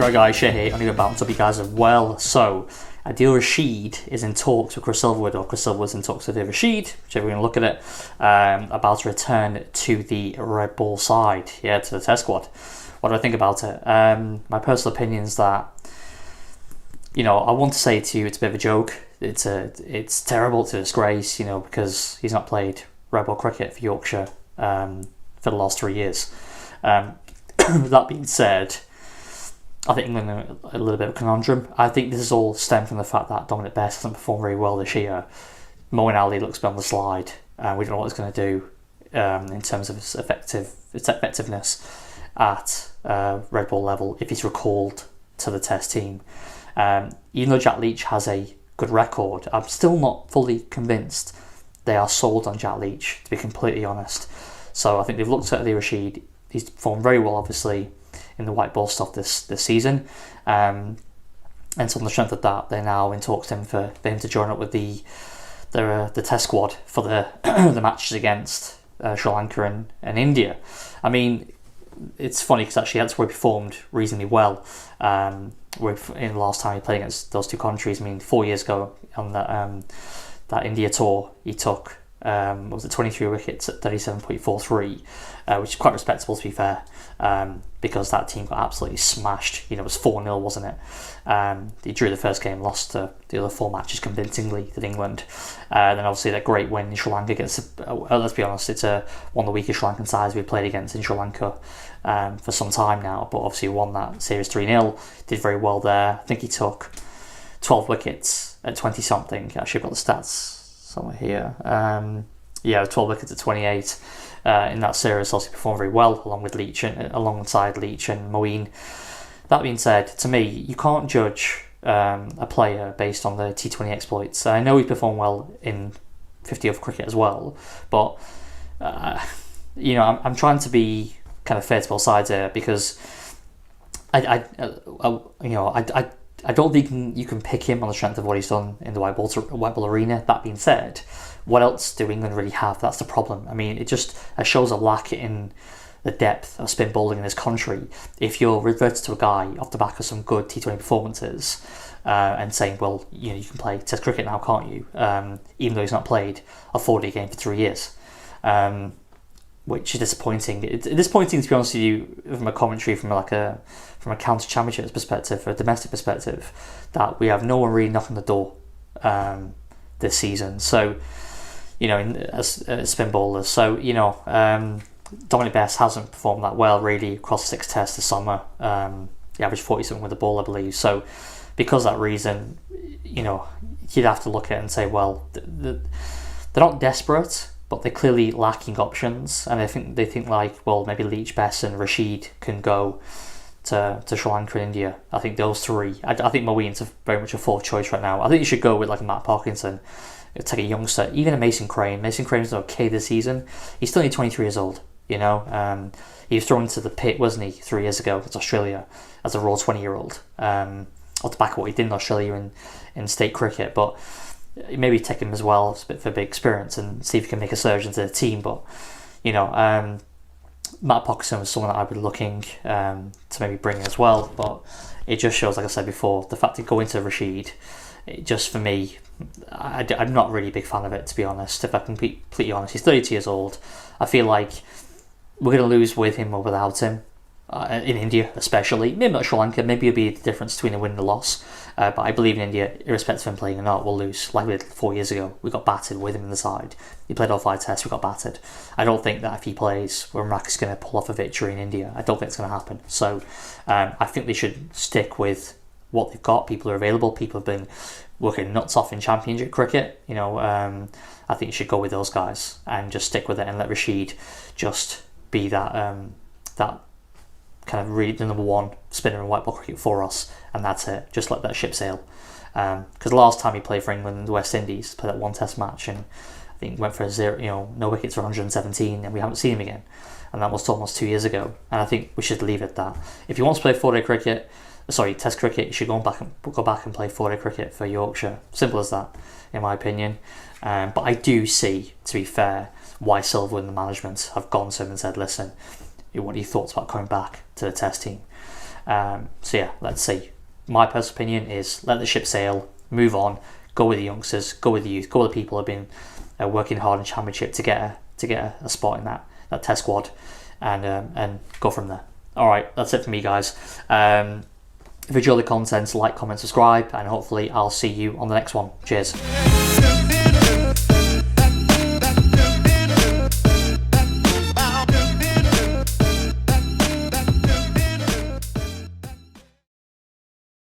Right guys, Shay here, only about to be guys as well. So, Adil Rashid is in talks with Chris Silverwood, or Chris Silverwood's in talks with Adil Rashid, whichever way you want to look at it, about to return to the Red Bull side, to the test squad. What do I think about it? My personal opinion is that, I want to say to you, it's a bit of a joke. It's terrible, it's a disgrace, because he's not played Red Bull cricket for Yorkshire for the last 3 years. That being said, I think England are a little bit of a conundrum. I think this is all stemmed from the fact that Dominic Bess hasn't performed very well this year. Moeen Ali looks a bit on the slide. We don't know what he's going to do in terms of its effectiveness at Red Bull level if he's recalled to the Test team. Even though Jack Leach has a good record, I'm still not fully convinced they are sold on Jack Leach, to be completely honest. So I think they've looked at Adil Rashid. He's performed very well, obviously, in the white ball stuff this season, and so on the strength of that, they're now in talks for him to join up with the test squad for the the matches against Sri Lanka and India. I mean, it's funny because actually that's where he performed reasonably well. In the last time he played against those two countries, I mean, 4 years ago on that India tour, he took 23 wickets at 37.43, which is quite respectable, to be fair, because that team got absolutely smashed. It was 4-0, wasn't it? He drew the first game, lost the other 4 matches convincingly to England. Then obviously that great win in Sri Lanka against, let's be honest, it's one of the weakest Sri Lankan sides we've played against in Sri Lanka for some time now, but obviously won that series 3-0, did very well there. I think he took 12 wickets at 20-something. Actually, I've got the stats somewhere here. 12 wickets at 28 in that series. Obviously performed very well alongside Leach and Moeen. That being said, to me, you can't judge a player based on the T20 exploits. I know he performed well in 50 over cricket as well, but I'm trying to be kind of fair to both sides here, because I don't think you can pick him on the strength of what he's done in the white ball arena. That being said, what else do England really have? That's the problem. I mean, it shows a lack in the depth of spin bowling in this country. If you're reverted to a guy off the back of some good T20 performances and saying, well, you can play Test cricket now, can't you? Even though he's not played a 4-day game for 3 years. Which is disappointing. It's disappointing, to be honest with you, from a commentary, from a county championships perspective, a domestic perspective, that we have no one really knocking the door this season. So, as spin bowlers. So, Dominic Bess hasn't performed that well really across 6 tests this summer. He averaged 40-something with the ball, I believe. So, because of that reason, you'd have to look at it and say, well, they're not desperate, but they're clearly lacking options, and they think like, well, maybe Leach, Bess and Rashid can go to Sri Lanka and India. I think those 3. I think Moeen's very much a 4th choice right now. I think you should go with like a Matt Parkinson, take a youngster, even a Mason Crane. Mason Crane's okay this season. He's still only 23 years old. He was thrown into the pit, wasn't he, 3 years ago against Australia as a raw 20-year-old. Off the back of what he did in Australia in state cricket, but maybe take him as well, it's a bit for big experience, and see if he can make a surge into the team. But Matt Parkinson was someone that I'd be looking to maybe bring in as well. But it just shows, like I said before, the fact that going to Rashid, it just, for me, I'm not really a big fan of it, to be honest. If I can be completely honest, he's 32 years old. I feel like we're going to lose with him or without him. In India especially, maybe not Sri Lanka, maybe it'll be the difference between a win and a loss, but I believe in India, irrespective of him playing or not, we'll lose, like we did 4 years ago. We got battered with him in the side. He played all 5 tests, we got battered. I don't think that if he plays, Ramraka's going to pull off a victory in India. I don't think it's going to happen. So I think they should stick with what they've got. People are available, people have been working nuts off in championship cricket. I think you should go with those guys and just stick with it and let Rashid just be that kind of really the number 1 spinner in white ball cricket for us, and that's it. Just let that ship sail. Because the last time he played for England and the West Indies, played that 1 test match, and I think went for a 0, no wickets for 117, and we haven't seen him again. And that was almost 2 years ago. And I think we should leave it at that. If he wants to play 4-day Test cricket, you should go back and play 4-day cricket for Yorkshire. Simple as that, in my opinion. But I do see, to be fair, why Silverwood and the management have gone to him and said, listen, what are your thoughts about coming back to the Test team? So yeah, let's see. My personal opinion is let the ship sail, move on, go with the youngsters, go with the youth, go with the people who have been working hard in Championship to get a spot in that test squad, and go from there. All right, that's it for me, guys. If you enjoy the content, like, comment, subscribe, and hopefully I'll see you on the next one. Cheers.